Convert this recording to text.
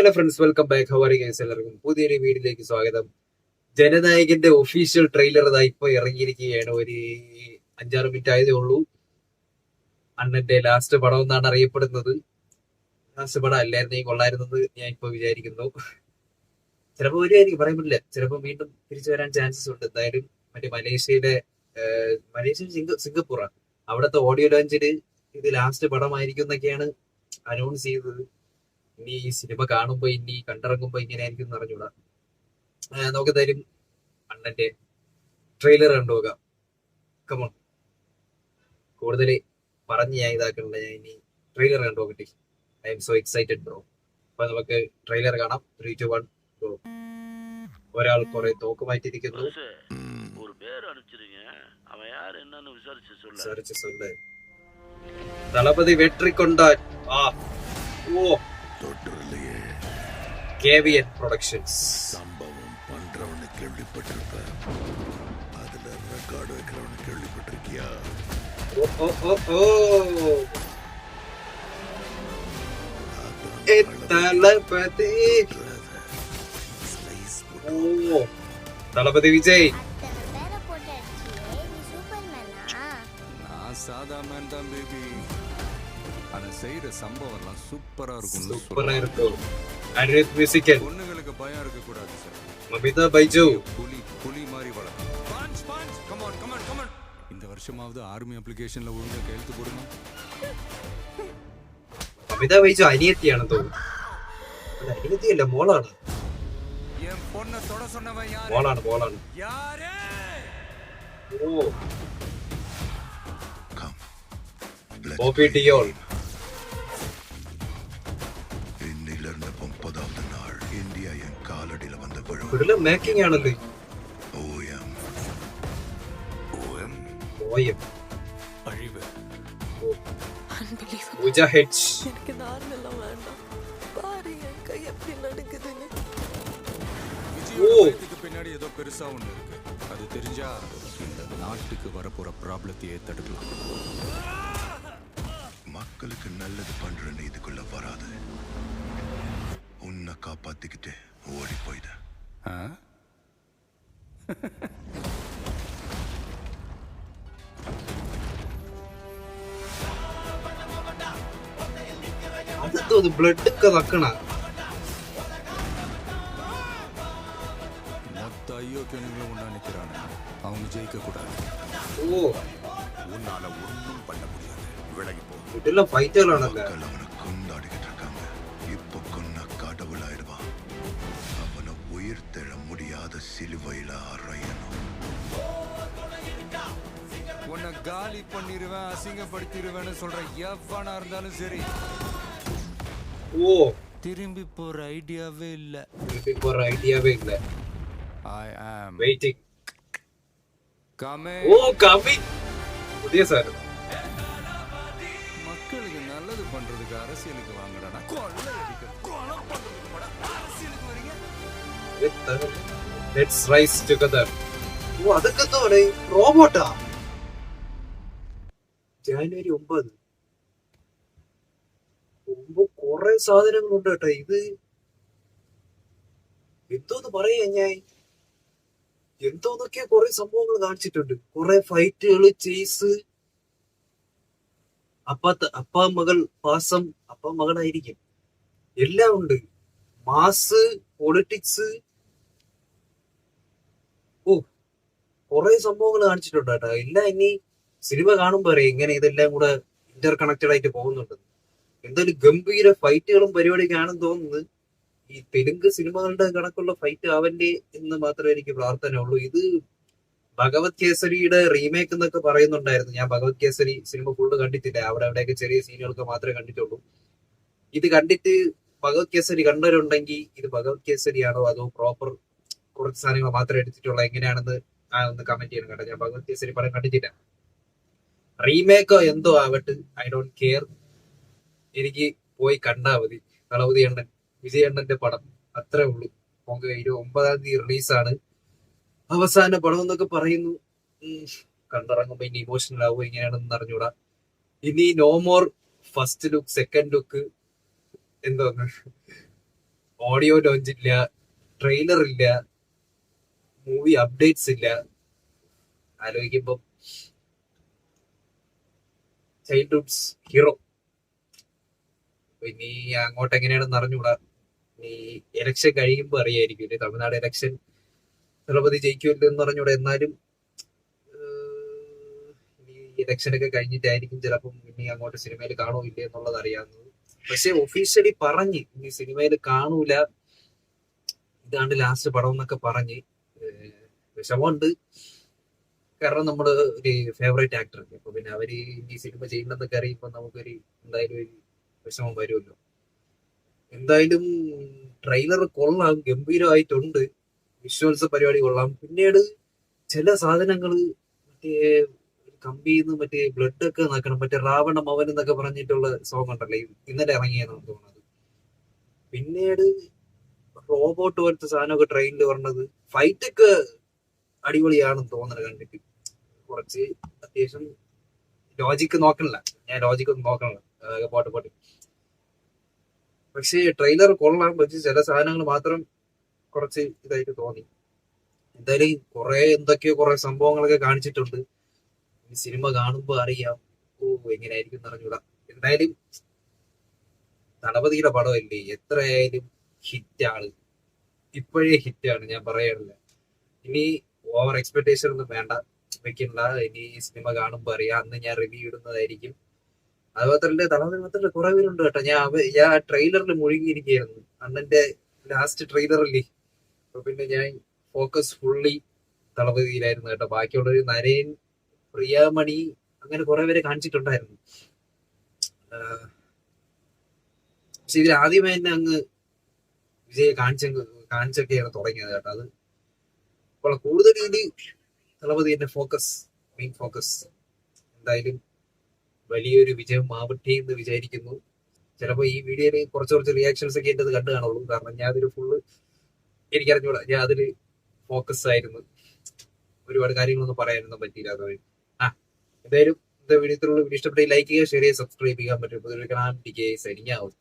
Hello friends, welcome back. How are you guys? എല്ലാവർക്കും പുതിയൊരു വീഡിയോയിലേക്ക് സ്വാഗതം. ജനനായകന്റെ ഒഫീഷ്യൽ ട്രെയിലർ ഇപ്പൊ ഇറങ്ങിയിരിക്കുകയാണ്. ഒരു 5-6 മിനിറ്റ് ആയതേ ഉള്ളൂ. അണ്ണന്റെ ലാസ്റ്റ് പടം എന്നാണ് അറിയപ്പെടുന്നത്. ലാസ്റ്റ് പടം അല്ലായിരുന്നെങ്കിൽ കൊള്ളായിരുന്നത് ഞാൻ ഇപ്പൊ വിചാരിക്കുന്നു. ചിലപ്പോ വരുമായിരിക്കും, പറയാൻ പറ്റില്ല. ചിലപ്പോ വീണ്ടും തിരിച്ചു വരാൻ ചാൻസസ് ഉണ്ട്. എന്തായാലും മലേഷ്യ സിംഗപ്പൂറാണ്. അവിടുത്തെ ഓഡിയോ ലോഞ്ചില് ഇത് ലാസ്റ്റ് പടമായിരിക്കും എന്നൊക്കെയാണ് അനൗൺസ് ചെയ്തത്. ഇനി ഈ സിനിമ കാണുമ്പോ ഇനി കണ്ടിറങ്ങുമ്പോ ഇങ്ങനെ ആയിരിക്കും അറിഞ്ഞൂടാ. നമുക്ക് എന്തായാലും അണ്ണന്റെ ട്രെയിലർ കണ്ടുപോകാം. കമോൺ, കൂടുതൽ പറഞ്ഞ് ഞാൻ ഇതാക്കണ്ട. ഞാൻ ഇനി ട്രെയിലർ കണ്ടുപോകട്ടെ. I'm so excited bro. അപ്പൊ നമുക്ക് ട്രെയിലർ കാണാം. 3, 2, 1 ഗോ. ഒരാൾ കുറെ തോക്ക് മാറ്റിയിരിക്കുന്നു. தளபதி வெற்றி கொண்டார். KVN productions. சம்பவம் பண்றவனு கேள்விப்பட்டிருப்ப, அதுல ரெக்கார்டு வைக்கிறவனு கேள்விப்பட்டிருக்கியா? தளபதி தளபதி விஜய். நான் சாதா மேன் தான் பேபி. ஆனா செய்யற சம்பவம் எல்லாம் சூப்பரா இருக்கும். சூப்பரா இருக்கும். அனிருத் மியூசிக்கல். பொண்ணுங்களுக்கு பயம் இருக்க கூடாது சார். மமிதா பைஜு. புலி மாதிரி வளரும். Punch punch. Come on come on come on. இந்த வருஷமாவது ஆர்மி அப்ளிகேஷன்ல ஒழுங்கா கையெழுத்து போடுங்க. മമിത ബൈജു അനിയത്തിയാണെന്ന് തോന്നുന്നു. അനിയത്തിയല്ല, മോളാണ്. என் பொண்ணை தொட சொன்னவன் யாரு? മോളാണ്. யாரே? ഓ, ബോബി ഡിയോൾ. இன்னிலிருந்து 30வது நாள் இந்தியா என் காலடியில வந்து விழும். ഇതില് മേക്കിംഗ് ആണല്ലോ. ஓஎம் ஓஎம் ഓയം. அழிவு. പൂജ ഹെഡ്സ്. எனக்கு இந்த ஆர்மெல்லாம் வேண்டாம். பாரு என் கை எப்படி நடுக்குதுன்னு. விஜயோட பின்னாடி ஏதோ பெருசா ஒண்ணு இருக்கு. அது தெரிஞ்சா இந்த நாட்டுக்கு வரப்போற ப்ராப்ளத்தையே தடுக்கலாம். மக்களுக்கு நல்லது பண்றேன்னு இதுக்குள்ள வராது. உன்னை காப்பாத்திக்கிட்டு ஓடி போயிட. അത് ബ്ലഡ് ഒക്കെ നക്കണ. மொத்த ஐயோக்கியனுங்களும் ஒண்ணா நிக்கிறாங்க. அவங்க ஜெயிக்க கூடாது. ഓ, உன்னால ஒண்ணும் பண்ண முடியாது. விலகி போ. ഇതിലെ ഫൈറ്റുകളാണല്ലോ. அவனை கொண்டாடிக்கிட்டு இருக்காங்க. இப்ப கொன்ன கடவுளாயிடுவான். அவனை உயிர் தெழ முடியாத சிலுவையில அறையணும். உன்னை காலி பண்ணிடுவேன், அசிங்கப்படுத்திடுவேன்னு சொல்ற எவனா இருந்தாலும் சரி, ഓ, திரும்பி போற ஐடியாவே இல்ல. ഇപ്പൊ ഒരു ഐഡിയാവേ ഇല്ല. ஐ ஆம் വെയിറ്റിംഗ്. coming. ഓ, കമ്മിങ്. പുതിയ സാധനം. மக்களுக்கு நல்லது பண்றதுக்கு அரசியலுக்கு வாங்கடா. கொலை பண்றதுக்கு அரசியலுக்கு வரீங்க. Let's rice together. ഓ, അതൊക്കെ തോന്നെ റോബോട്ടാ. ജനുവരി 9 കുറെ സാധനങ്ങളുണ്ട് കേട്ടോ. ഇത് എന്തോന്ന് പറയാ, ഞാൻ എന്തോന്നൊക്കെ കുറെ സംഭവങ്ങൾ കാണിച്ചിട്ടുണ്ട്. കുറെ ഫൈറ്റുകള്, ചേസ്. അപ്പ മകൾ പാസം, അപ്പ മകളായിരിക്കും. എല്ലാം ഉണ്ട്. Mass, politics. ഓ, കുറെ സംഭവങ്ങൾ കാണിച്ചിട്ടുണ്ട് കേട്ടോ. എല്ലാം ഇനി സിനിമ കാണുമ്പോ അറിയാം ഇങ്ങനെ ഇതെല്ലാം കൂടെ ഇന്റർ കണക്റ്റഡ് ആയിട്ട് പോകുന്നുണ്ട്. എന്തായാലും ഗംഭീര ഫൈറ്റുകളും പരിപാടിയൊക്കെ ആണെന്ന് തോന്നുന്നത്. ഈ തെലുങ്ക് സിനിമകളുടെ കണക്കുള്ള ഫൈറ്റ് അവന്റെ എന്ന് മാത്രമേ എനിക്ക് പ്രാർത്ഥനയുള്ളൂ. ഇത് ഭഗവത് കേസരിയുടെ റീമേക്ക് എന്നൊക്കെ പറയുന്നുണ്ടായിരുന്നു. ഞാൻ ഭഗവത് കേസരി സിനിമ ഫുള്ള് കണ്ടിട്ടില്ല. അവിടെയൊക്കെ ചെറിയ സീനുകളൊക്കെ മാത്രമേ കണ്ടിട്ടുള്ളൂ. ഇത് കണ്ടിട്ട് ഭഗവത് കേസരി കണ്ടവരുണ്ടെങ്കിൽ ഇത് ഭഗവത് കേസരിയാണോ അതോ പ്രോപ്പർ കുറച്ച് സാധനങ്ങൾ മാത്രമേ എടുത്തിട്ടുള്ളൂ, എങ്ങനെയാണെന്ന് ഒന്ന് കമന്റ് ചെയ്യണം കേട്ടോ. ഞാൻ ഭഗവത് കേസരി പടം കണ്ടിട്ടില്ല. റീമേക്കോ എന്തോ ആവട്ടെ, ഐ ഡോണ്ട് കെയർ. എനിക്ക് പോയി കണ്ടാ മതി. തളപതി അണ്ണൻ, വിജയണ്ണന്റെ പടം, അത്രേ ഉള്ളൂ. 29-ാം തീയതി റിലീസാണ്. അവസാന പടം എന്നൊക്കെ പറയുന്നു. കണ്ടിറങ്ങുമ്പോ ഇനി ഇമോഷണൽ ആവുക എങ്ങനെയാണെന്ന് അറിഞ്ഞൂടാ. ഇനി no more first look, second look, എന്തോന്ന് ഓഡിയോ ലോഞ്ച് ഇല്ല, ട്രെയിലർ ഇല്ല, മൂവി അപ്ഡേറ്റ്സ് ഇല്ല. ആലോചിക്കുമ്പോ ചൈൽഡ്ഹുഡ്സ് ഹീറോ ഇനി അങ്ങോട്ട് എങ്ങനെയാണെന്ന് അറിഞ്ഞൂടാ. ഇനി ഇലക്ഷൻ കഴിയുമ്പോ അറിയായിരിക്കും. ഇനി തമിഴ്നാട് ഇലക്ഷൻ ദളപതി ജയിക്കുമല്ലോ എന്ന് പറഞ്ഞൂടെ. എന്നാലും ഇനി ഇലക്ഷൻ ഒക്കെ കഴിഞ്ഞിട്ടായിരിക്കും ചിലപ്പം ഇനി അങ്ങോട്ട് സിനിമയിൽ കാണോ ഇല്ലേ എന്നുള്ളത് അറിയാവുന്നത്. പക്ഷെ ഒഫീഷ്യലി പറഞ്ഞ് ഇനി സിനിമയിൽ കാണൂല, ഇതാണ്ട് ലാസ്റ്റ് പടം എന്നൊക്കെ പറഞ്ഞ്. വിഷമമുണ്ട്, കാരണം നമ്മള് ഒരു ഫേവറേറ്റ് ആക്ടർ അല്ലേ. അപ്പൊ പിന്നെ അവര് ഈ സിനിമ ചെയ്യുന്നതൊക്കെ അറിയുമ്പോ നമുക്കൊരു എന്തായാലും ഒരു വിഷമം വരുമല്ലോ. എന്തായാലും ട്രെയിലർ കൊള്ളാം, ഗംഭീരമായിട്ടുണ്ട്. വിഷ്വൽസ് പരിപാടി കൊള്ളാം. പിന്നീട് ചില സാധനങ്ങള് മറ്റേ കമ്പിന്ന് മറ്റേ ബ്ലഡ് ഒക്കെ നോക്കണം, മറ്റേ രാവണ മവൻ എന്നൊക്കെ പറഞ്ഞിട്ടുള്ള സോങ് ഉണ്ടല്ലോ, ഇന്നലെ ഇറങ്ങിയെന്നാണ് തോന്നുന്നത്. പിന്നീട് റോബോട്ട് പോലത്തെ സാധനമൊക്കെ ട്രെയിനിൽ പറഞ്ഞത്. ഫൈറ്റ് ഒക്കെ അടിപൊളിയാണെന്ന് തോന്നുന്നത് കണ്ടിട്ട്. കുറച്ച് അത്യാവശ്യം ലോജിക്ക് നോക്കണില്ല, ഞാൻ ലോജിക്ക് ഒന്നും നോക്കണില്ല, പോട്ടെ. പക്ഷേ ട്രെയിലർ കൊള്ളാം, പക്ഷെ ചില സാധനങ്ങൾ മാത്രം കുറച്ച് ഇതായിട്ട് തോന്നി. എന്തായാലും കുറെ സംഭവങ്ങളൊക്കെ കാണിച്ചിട്ടുണ്ട്. ഈ സിനിമ കാണുമ്പോ അറിയാം എങ്ങനെയായിരിക്കും അറിഞ്ഞൂടാ. എന്തായാലും ദളപതിയുടെ പടമല്ലേ, എത്രയായാലും ഹിറ്റാണ്, ഇപ്പോഴേ ഹിറ്റാണ്, ഞാൻ പറയാറില്ല. ഇനി ഓവർ എക്സ്പെക്ടേഷൻ ഒന്നും വെക്കണ്ട. ഇനി സിനിമ കാണുമ്പോ അറിയാം, അന്ന് ഞാൻ റിവ്യൂ ഇടുന്നതായിരിക്കും. അതുപോലെ തന്നെ ദളപതി മാത്രമല്ല, കുറെ പേരുണ്ട് കേട്ടോ. ഞാൻ ട്രെയിലറിൽ മുഴുകിയിരിക്കുകയായിരുന്നു, അണ്ണന്റെ ലാസ്റ്റ് ട്രെയിലറല്ലേ. അപ്പൊ പിന്നെ ഞാൻ ഫോക്കസ് ഫുള്ളി ദളപതിയിലായിരുന്നു കേട്ടോ. ബാക്കിയുള്ളൊരു നരേൻ, പ്രിയാമണി, അങ്ങനെ കുറെ പേരെ കാണിച്ചിട്ടുണ്ടായിരുന്നു. പക്ഷെ ഇതിൽ ആദ്യമേ തന്നെ അങ്ങ് വിജയെ കാണിച്ചൊക്കെയാണ് തുടങ്ങിയത് കേട്ടോ. അത് അപ്പോൾ കൂടുതൽ ഇത് ദളപതി തന്നെ മെയിൻ ഫോക്കസ്. എന്തായാലും വലിയൊരു വിജയം ആവട്ടെ എന്ന് വിചാരിക്കുന്നു. ചിലപ്പോ ഈ വീഡിയോയിൽ കുറച്ച് റിയാക്ഷൻസ് ഒക്കെ എന്റെ കണ്ടു കാണുള്ളൂ, കാരണം ഞാൻ അതിൽ ഫുള്ള് എനിക്കറിഞ്ഞൂടാ. ഞാൻ അതില് ഫോക്കസ് ആയിരുന്നു, ഒരുപാട് കാര്യങ്ങളൊന്നും പറയാനൊന്നും പറ്റിയില്ല. അതുകൊണ്ട് എന്തായാലും വീഡിയോ ഇഷ്ടപ്പെട്ട ലൈക്ക് ചെയ്യുക, ഷെയർ ചെയ്യുക, സബ്സ്ക്രൈബ് ചെയ്യാൻ പറ്റും. Signing out.